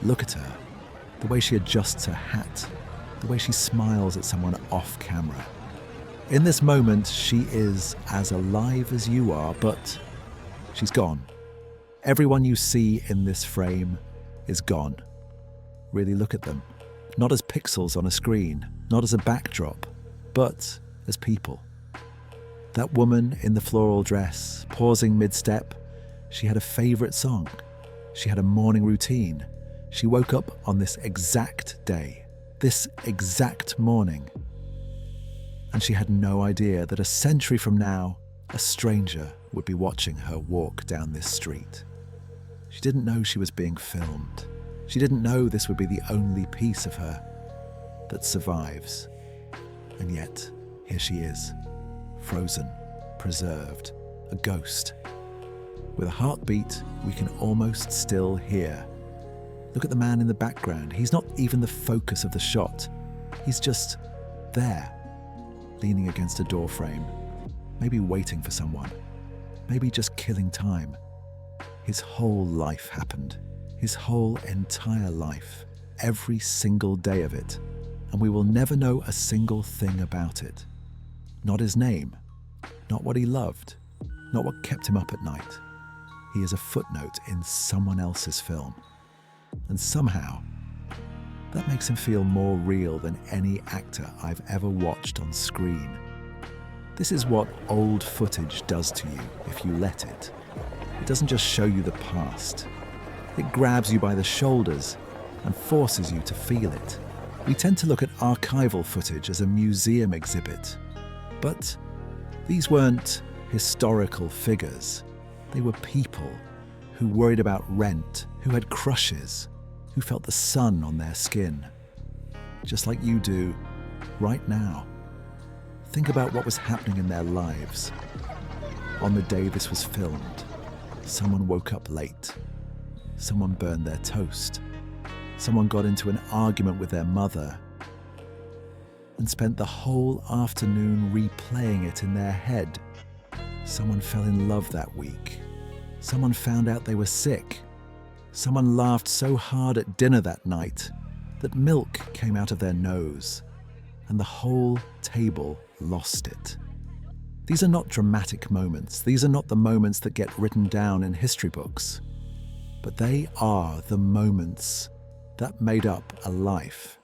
Look at her, the way she adjusts her hat, the way she smiles at someone off camera. In this moment, she is as alive as you are, but she's gone. Everyone you see in this frame is gone. Really look at them, not as pixels on a screen, not as a backdrop, but as people. That woman in the floral dress, pausing mid-step, she had a favorite song. She had a morning routine. She woke up on this exact day, this exact morning. And she had no idea that a century from now, a stranger would be watching her walk down this street. She didn't know she was being filmed. She didn't know this would be the only piece of her that survives. And yet, here she is, frozen, preserved, a ghost. With a heartbeat we can almost still hear. Look at the man in the background. He's not even the focus of the shot. He's just there, leaning against a door frame, maybe waiting for someone, maybe just killing time. His whole life happened, his whole entire life, every single day of it, and we will never know a single thing about it. Not his name, not what he loved, not what kept him up at night. He is a footnote in someone else's film. And somehow, that makes him feel more real than any actor I've ever watched on screen. This is what old footage does to you if you let it. It doesn't just show you the past. It grabs you by the shoulders and forces you to feel it. We tend to look at archival footage as a museum exhibit. But these weren't historical figures. They were people who worried about rent, who had crushes, who felt the sun on their skin. Just like you do right now. Think about what was happening in their lives. On the day this was filmed, someone woke up late. Someone burned their toast. Someone got into an argument with their mother and spent the whole afternoon replaying it in their head. Someone fell in love that week. Someone found out they were sick. Someone laughed so hard at dinner that night that milk came out of their nose, and the whole table lost it. These are not dramatic moments. These are not the moments that get written down in history books. But they are the moments that made up a life.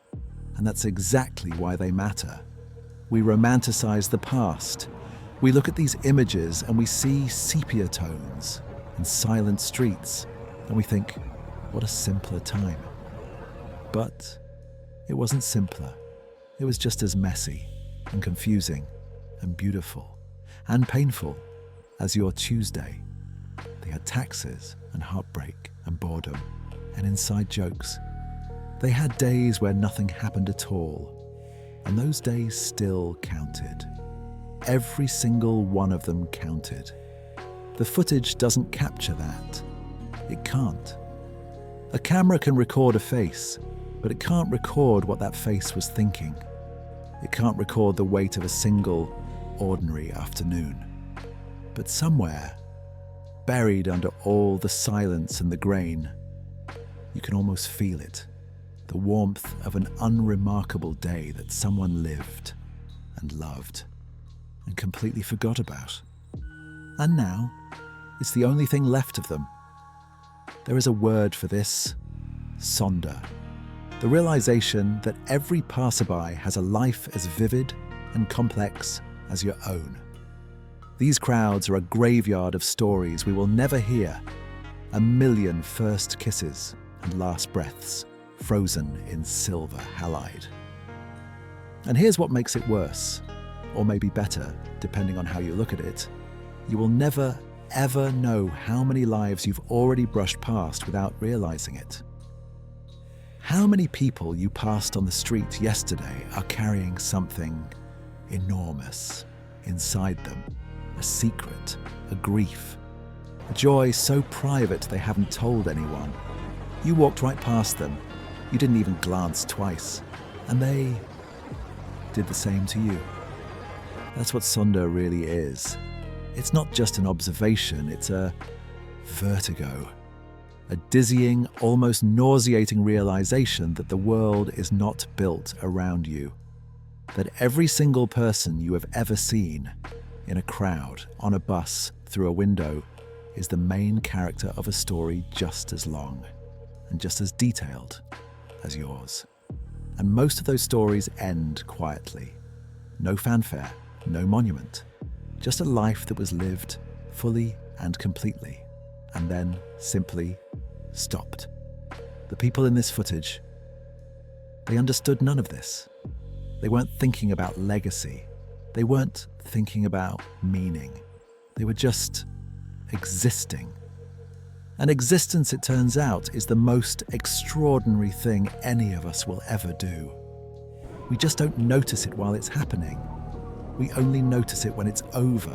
And that's exactly why they matter. We romanticize the past. We look at these images and we see sepia tones and silent streets, and we think, what a simpler time. But it wasn't simpler. It was just as messy and confusing and beautiful and painful as your Tuesday. They had taxes and heartbreak and boredom and inside jokes. They had days where nothing happened at all, and those days still counted. Every single one of them counted. The footage doesn't capture that. It can't. A camera can record a face, but it can't record what that face was thinking. It can't record the weight of a single, ordinary afternoon. But somewhere, buried under all the silence and the grain, you can almost feel it. The warmth of an unremarkable day that someone lived and loved and completely forgot about. And now, it's the only thing left of them. There is a word for this: Sonder. The realization that every passerby has a life as vivid and complex as your own. These crowds are a graveyard of stories we will never hear. A million first kisses and last breaths, frozen in silver halide. And here's what makes it worse, or maybe better, depending on how you look at it. You will never, ever know how many lives you've already brushed past without realizing it. How many people you passed on the street yesterday are carrying something enormous inside them, a secret, a grief, a joy so private they haven't told anyone. You walked right past them. You didn't even glance twice, and they did the same to you. That's what Sonder really is. It's not just an observation, it's a vertigo, A dizzying, almost nauseating realization that the world is not built around you. That every single person you have ever seen, in a crowd, on a bus, through a window, is the main character of a story just as long and just as detailed as yours. And most of those stories end quietly. No fanfare, no monument. Just a life that was lived fully and completely, and then simply stopped. The people in this footage, they understood none of this. They weren't thinking about legacy. They weren't thinking about meaning. They were just existing. And existence, it turns out, is the most extraordinary thing any of us will ever do. We just don't notice it while it's happening. We only notice it when it's over,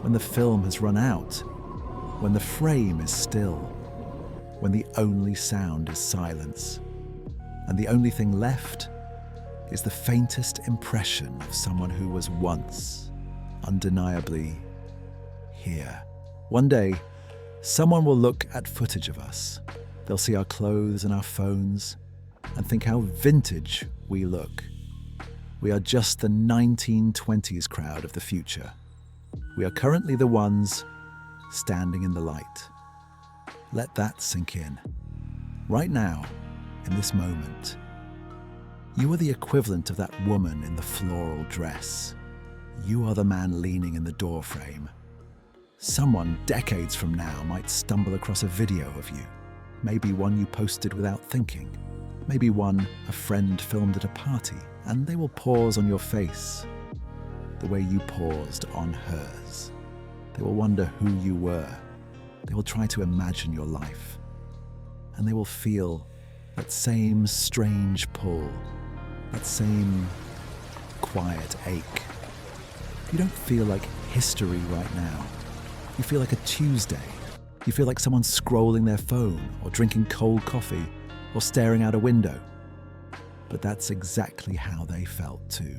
when the film has run out, when the frame is still, when the only sound is silence, and the only thing left is the faintest impression of someone who was once undeniably here. One day, someone will look at footage of us. They'll see our clothes and our phones and think how vintage we look. We are just the 1920s crowd of the future. We are currently the ones standing in the light. Let that sink in. Right now, in this moment, you are the equivalent of that woman in the floral dress. You are the man leaning in the doorframe. Someone decades from now might stumble across a video of you. Maybe one you posted without thinking. Maybe one a friend filmed at a party, and they will pause on your face the way you paused on hers. They will wonder who you were. They will try to imagine your life. And they will feel that same strange pull, that same quiet ache. You don't feel like history right now. You feel like a Tuesday. You feel like someone scrolling their phone or drinking cold coffee or staring out a window. But that's exactly how they felt too.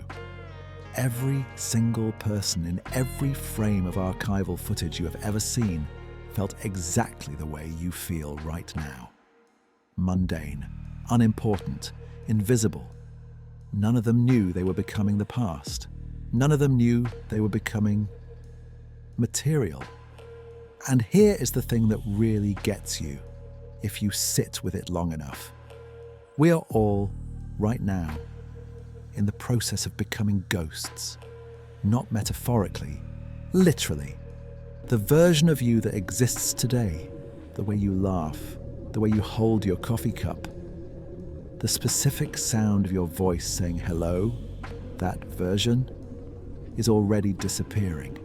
Every single person in every frame of archival footage you have ever seen felt exactly the way you feel right now. Mundane, unimportant, invisible. None of them knew they were becoming the past. None of them knew they were becoming material. And here is the thing that really gets you, if you sit with it long enough. We are all, right now, in the process of becoming ghosts. Not metaphorically, literally. The version of you that exists today, the way you laugh, the way you hold your coffee cup, the specific sound of your voice saying hello, that version is already disappearing.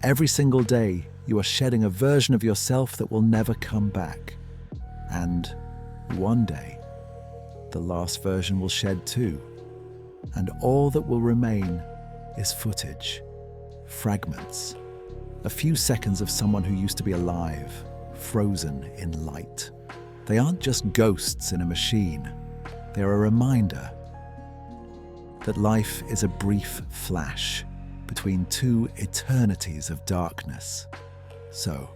Every single day, you are shedding a version of yourself that will never come back. And one day, the last version will shed too. And all that will remain is footage, fragments, a few seconds of someone who used to be alive, frozen in light. They aren't just ghosts in a machine. They're a reminder that life is a brief flash between two eternities of darkness. So,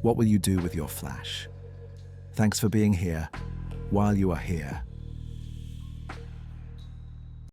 what will you do with your flash? Thanks for being here while you are here.